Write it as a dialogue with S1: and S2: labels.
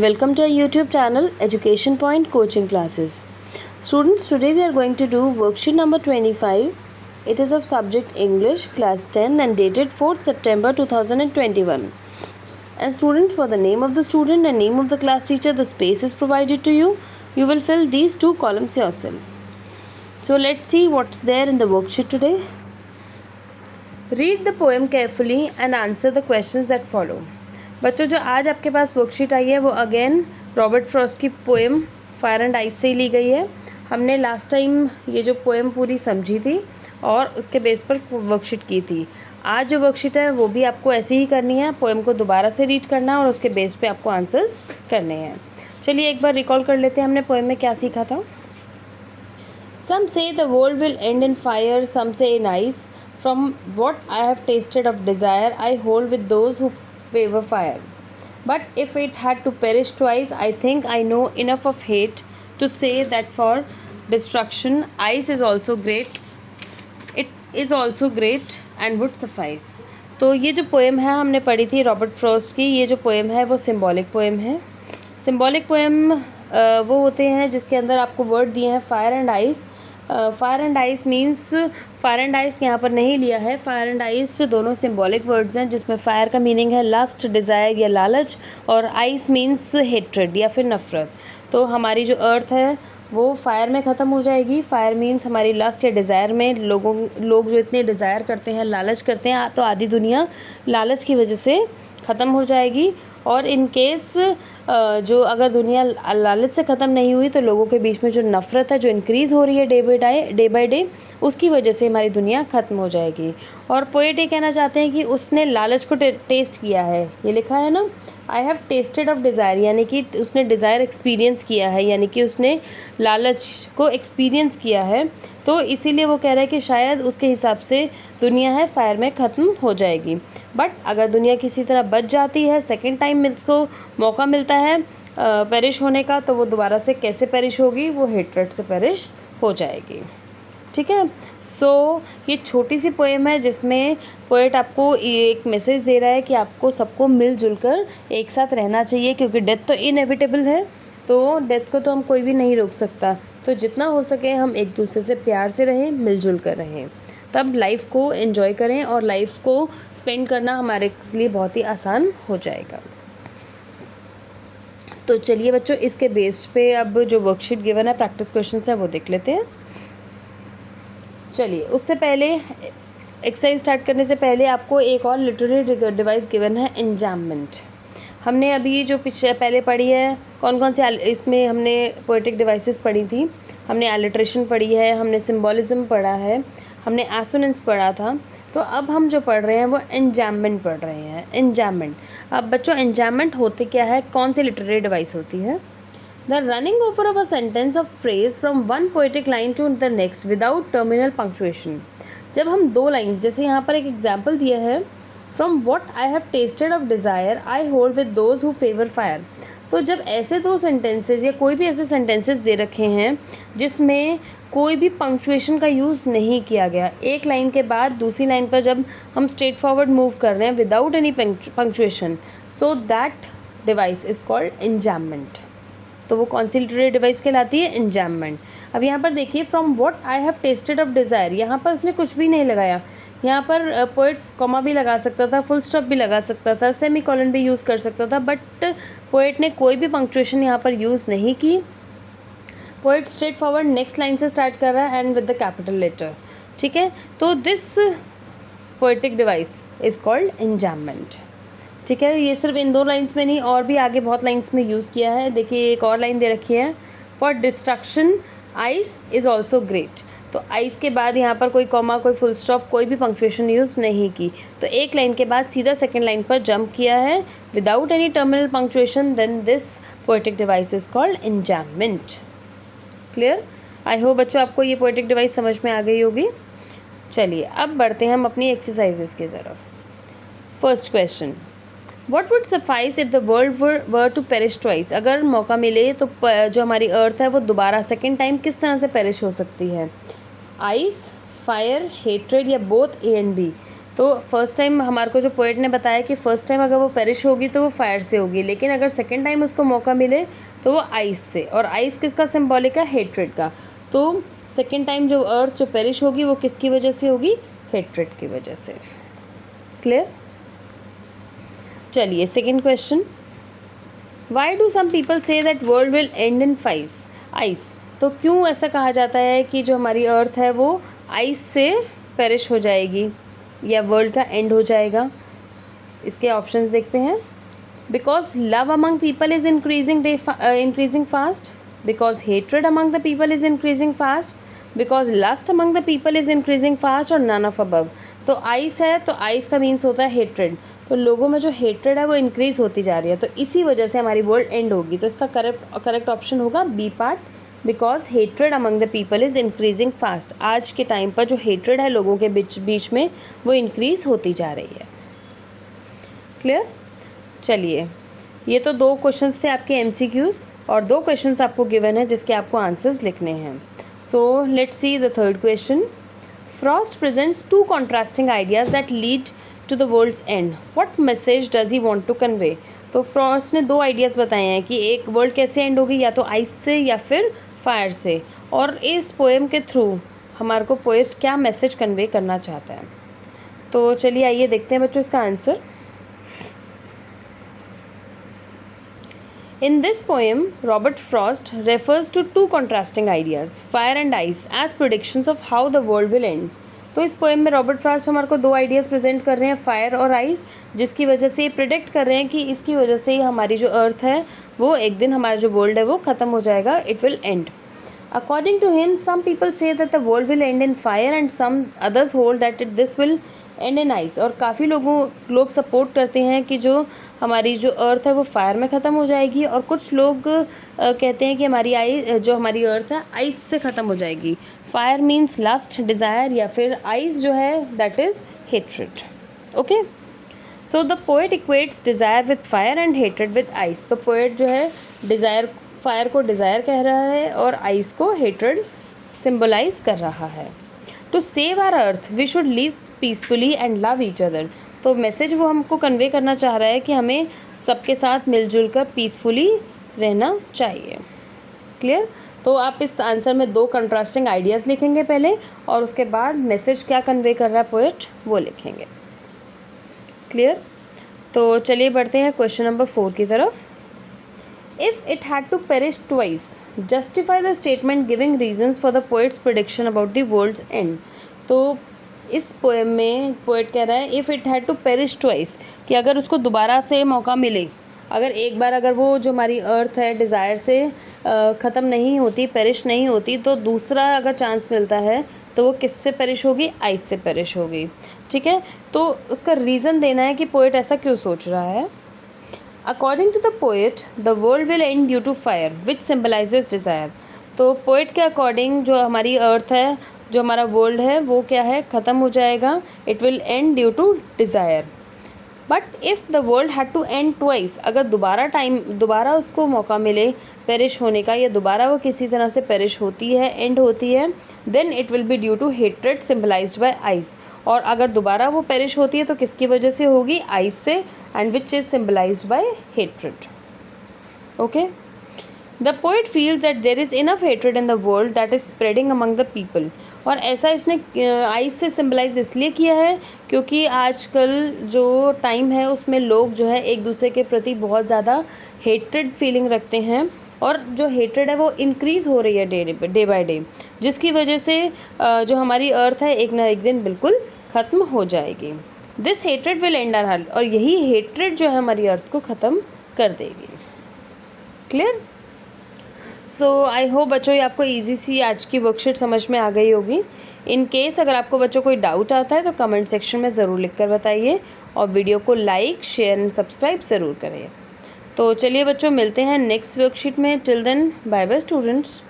S1: Welcome to our YouTube channel Education Point Coaching Classes. Students, today we are going to do worksheet number 25. It is of subject English, class 10 and dated 4th September 2021. And students, for the name of the student and name of the class teacher, the space is provided to you. You will fill these two columns yourself. So let's see what's there in the worksheet today. Read the poem carefully and answer the questions that follow. बच्चों, जो आज आपके पास worksheet आई है वो again Robert Frost की poem fire and ice से ही ली गई है. हमने लास्ट टाइम ये जो पोएम पूरी समझी थी और उसके बेस पर वर्कशीट की थी. आज जो वर्कशीट है वो भी आपको ऐसे ही करनी है. पोएम को दोबारा से रीड करना और उसके बेस पे आपको आंसर्स करने हैं. चलिए एक बार रिकॉल कर लेते हैं हमने पोएम में क्या सीखा था. Some say the world will end in fire, some say in ice. From what I have tasted of desire I hold with those who favor fire. But if it had to perish twice, I think I know enough of hate to say that for destruction ice is also great. It is also great and would suffice. तो ये जो poem है हमने पढ़ी थी Robert Frost की. ये जो पोएम है वो सिंबॉलिक पोएम है. सिंबॉलिक पोएम वो होते हैं जिसके अंदर आपको वर्ड दिए हैं fire and ice. Fire and ice means fire and ice यहाँ पर नहीं लिया है. फायर एंड आइस दोनों सिंबॉलिक वर्ड्स हैं जिसमें फायर का मीनिंग है लस्ट, डिज़ायर या लालच, और आइस मीन्स हेट्रेड या फिर नफरत. तो हमारी जो अर्थ है वो फायर में ख़त्म हो जाएगी. फायर मीन्स हमारी लस्ट या डिज़ायर में लोग जो इतने डिज़ायर करते हैं, लालच करते हैं, तो आधी दुनिया लालच की वजह से ख़त्म हो जाएगी. और इन केस जो अगर दुनिया लालच से ख़त्म नहीं हुई तो लोगों के बीच में जो नफ़रत है जो इंक्रीज़ हो रही है डे बाय डे, उसकी वजह से हमारी दुनिया ख़त्म हो जाएगी. और पोएट ये कहना चाहते हैं कि उसने लालच को टेस्ट किया है. ये लिखा है ना, आई हैव टेस्टेड ऑफ डिज़ायर, यानी कि उसने डिज़ायर एक्सपीरियंस किया है, यानी कि उसने लालच को एक्सपीरियंस किया है. तो इसीलिए वो कह रहा है कि शायद उसके हिसाब से दुनिया है फायर में ख़त्म हो जाएगी. बट अगर दुनिया किसी तरह बच जाती है, सेकेंड टाइम इसको मौका मिलता है पेरिश होने का, तो वो दोबारा से कैसे पेरिश होगी? वो हेट्रेड से पेरिश हो जाएगी. ठीक है. सो ये छोटी सी पोएम है जिसमें पोएट आपको एक मैसेज दे रहा है कि आपको सबको मिलजुल कर एक साथ रहना चाहिए, क्योंकि डेथ तो इनएविटेबल है. तो डेथ को तो हम कोई भी नहीं रोक सकता. तो जितना हो सके हम एक दूसरे से प्यार से रहें, मिलजुल कर रहें, तब लाइफ को एंजॉय करें और लाइफ को स्पेंड करना हमारे लिए बहुत ही आसान हो जाएगा. तो चलिए बच्चों, इसके बेस पे अब जो वर्कशीट गिवन है, प्रैक्टिस क्वेश्चंस है, वो देख लेते हैं. चलिए, उससे पहले एक्सरसाइज स्टार्ट करने से पहले आपको एक और लिटरेरी डिवाइस गिवन है, एंजाममेंट. हमने अभी जो पहले पढ़ी है, कौन कौन से इसमें हमने पोएटिक डिवाइसेस पढ़ी थी. हमने एलिट्रेशन पढ़ी है, हमने सिंबॉलिज्म पढ़ा है, हमने एसोनेंस पढ़ा था. तो अब हम जो पढ़ रहे हैं वो एंजाममेंट पढ़ रहे हैं. एंजाममेंट. अब बच्चों, एंजाममेंट होते क्या है, कौन सी लिटरेरी डिवाइस होती है? The running over of a sentence of phrase from one poetic line to the next without terminal punctuation. जब हम दो लाइन, जैसे यहाँ पर एक एग्जाम्पल दिया है, from what I have tasted of desire I hold with those who favour fire. तो जब ऐसे दो सेंटेंसेस या कोई भी ऐसे सेंटेंसेस दे रखे हैं जिसमें कोई भी पंक्चुएशन का यूज़ नहीं किया गया, एक लाइन के बाद दूसरी लाइन पर जब हम स्ट्रेट फॉरवर्ड मूव कर रहे हैं without any punctuation, so that device is called enjambment. तो वो कौन सी लिटरेरी डिवाइस कहलाती है? एंजाममेंट. अब यहाँ पर देखिए, from what I have tasted of desire, यहाँ पर उसने कुछ भी नहीं लगाया. यहाँ पर पोएट कॉमा भी लगा सकता था, फुल स्टॉप भी लगा सकता था, सेमी कॉलन भी यूज़ कर सकता था, बट पोएट ने कोई भी पंक्चुएशन यहाँ पर यूज़ नहीं की. Poet straight forward next line से स्टार्ट कर रहा है and with the capital letter. ठीक है. तो this poetic device is called enjambment. ठीक है. ये सिर्फ इन दो लाइन्स में नहीं, और भी आगे बहुत लाइन्स में यूज़ किया है. देखिए, एक और लाइन दे रखी है, for destruction ice is also great. तो आइस के बाद यहाँ पर कोई कॉमा, कोई फुल स्टॉप, कोई भी पंक्चुएशन यूज़ नहीं की. तो एक लाइन के बाद सीधा सेकेंड लाइन पर जंप किया है without any terminal punctuation. Then this poetic device is called enjambment. Clear? I hope बच्चों आपको ये पोएटिक डिवाइस समझ में आ गई होगी. चलिए, अब बढ़ते हैं हम अपनी एक्सरसाइजेस की तरफ. First question, What would suffice if the world were to perish twice? अगर मौका मिले तो जो हमारी अर्थ है वो दोबारा सेकेंड टाइम किस तरह से पेरिश हो सकती है? आइस, फायर, हेट्रेड या बोथ ए एंड बी. तो फर्स्ट टाइम हमारे को जो पोएट ने बताया कि फर्स्ट टाइम अगर वो पेरिश होगी तो वो फायर से होगी, लेकिन अगर सेकेंड टाइम उसको मौका मिले तो वो आइस से, और आइस किसका सिंबॉलिक है? हेट्रेड का। तो सेकेंड टाइम जो अर्थ जो पेरिश होगी वो किसकी वजह से होगी? हेट्रेड की वजह से। क्लियर? चलिए second question, why do some people say that world will end in ice? तो क्यों ऐसा कहा जाता है कि जो हमारी अर्थ है वो आइस से पेरिश हो जाएगी या वर्ल्ड का एंड हो जाएगा? इसके ऑप्शंस देखते हैं। Because love among people is increasing fast, because hatred among the people is increasing fast, because lust among the people is increasing fast, और नन ऑफ अबव। तो आइस है तो आइस का मीन्स होता है हेट्रेड, तो लोगों में जो हेट्रेड है वो इंक्रीज होती जा रही है, तो इसी वजह से हमारी वर्ल्ड एंड होगी। तो इसका करेक्ट ऑप्शन होगा B part, because hatred among the people is increasing fast. आज के टाइम पर जो हेट्रेड है लोगों के बीच में वो इंक्रीज होती जा रही है। क्लियर? चलिए, ये तो 2 क्वेश्चंस थे आपके MCQs, और 2 क्वेश्चंस आपको गिवन है जिसके आपको आंसर्स लिखने हैं। So let's see the third question. Frost presents 2 contrasting ideas that lead to the world's end. What message does he want to convey? तो फ्रॉस्ट ने 2 आइडियाज़ बताए हैं कि एक वर्ल्ड कैसे एंड होगी, या तो आइस से या फिर फायर से, और इस पोएम के थ्रू हमारे को पोएट क्या मैसेज कन्वे करना चाहता है। तो चलिए आइए देखते हैं बच्चों इसका answer. In this poem, Robert Frost refers to 2 contrasting ideas, fire and ice, as predictions of how the world will end. तो इस पोएम में रॉबर्ट फ्रॉस्ट हमारे को 2 आइडियाज़ प्रेजेंट कर रहे हैं, फायर और आइस, जिसकी वजह से ये प्रिडिक्ट कर रहे हैं कि इसकी वजह से ही हमारी जो अर्थ है वो एक दिन हमारा जो वर्ल्ड है वो ख़त्म हो जाएगा, it will and. According to him, some people say that the world will end in fire and some others hold that this will end in ice. और काफ़ी लोग सपोर्ट करते हैं कि जो हमारी जो अर्थ है वो फायर में ख़त्म हो जाएगी, और कुछ लोग कहते हैं कि हमारी अर्थ है आइस से ख़त्म हो जाएगी। फायर मीन्स लस्ट, डिज़ायर, या फिर आइस जो है that is hatred. Okay, so the poet equates desire with fire and hatred with ice. तो पोएट जो है फायर को डिज़ायर कह रहा है और आइस को हेट्रेड सिंबलाइज कर रहा है। To save our earth we should live peacefully and love each other. तो मैसेज वो हमको कन्वे करना चाह रहा है कि हमें सबके साथ मिलजुल कर पीसफुली रहना चाहिए। क्लियर? तो आप इस आंसर में 2 कंट्रास्टिंग आइडियाज़ लिखेंगे पहले, और उसके बाद मैसेज क्या कन्वे कर रहा है पोएट वो लिखेंगे। क्लियर? तो चलिए बढ़ते हैं क्वेश्चन नंबर 4 की तरफ। If it had to perish twice, justify the statement giving reasons for the poet's prediction about the world's end. तो इस पोएम में पोएट कह रहा है if it had to perish twice, कि अगर उसको दोबारा से मौका मिले, अगर एक बार अगर वो जो हमारी अर्थ है डिज़ायर से ख़त्म नहीं होती, पेरिश नहीं होती, तो दूसरा अगर चांस मिलता है तो वो किससे पेरिश होगी? आइस से पेरिश होगी। ठीक है, तो उसका रीज़न देना है कि पोएट ऐसा क्यों सोच रहा है। According to the poet, the world will end due to fire, which symbolizes desire. तो पोएट के अकॉर्डिंग जो हमारी अर्थ है, जो हमारा वर्ल्ड है वो क्या है? ख़त्म हो जाएगा। It will end due to desire. But if the world had to end twice, अगर दोबारा उसको मौका मिले पेरिश होने का, या दोबारा वो किसी तरह से पेरिश होती है, एंड होती है, then it will be due to hatred symbolized by ice. और अगर दोबारा वो पेरिश होती है तो किसकी वजह से होगी? आइस से, and which is symbolized by hatred. Okay, the poet feels that there is enough hatred in the world that is spreading among the people. और ऐसा इसने आइस से सिंबलाइज इसलिए किया है क्योंकि आजकल जो टाइम है उसमें लोग जो है एक दूसरे के प्रति बहुत ज़्यादा हेट्रेड फीलिंग रखते हैं, और जो हेट्रेड है वो इंक्रीज़ हो रही है डे बाय डे, जिसकी वजह से जो हमारी अर्थ है एक ना एक दिन बिल्कुल ख़त्म हो जाएगी। This hatred will end our earth, और यही हेट्रेड जो है हमारी अर्थ को ख़त्म कर देगी। क्लियर? सो आई होप बच्चों ये आपको ईजी सी आज की वर्कशीट समझ में आ गई होगी। इन केस अगर आपको बच्चों कोई डाउट आता है तो कमेंट सेक्शन में ज़रूर लिख कर बताइए, और वीडियो को लाइक, शेयर एंड सब्सक्राइब ज़रूर करें। तो चलिए बच्चों, मिलते हैं नेक्स्ट वर्कशीट में। Till then, bye bye students.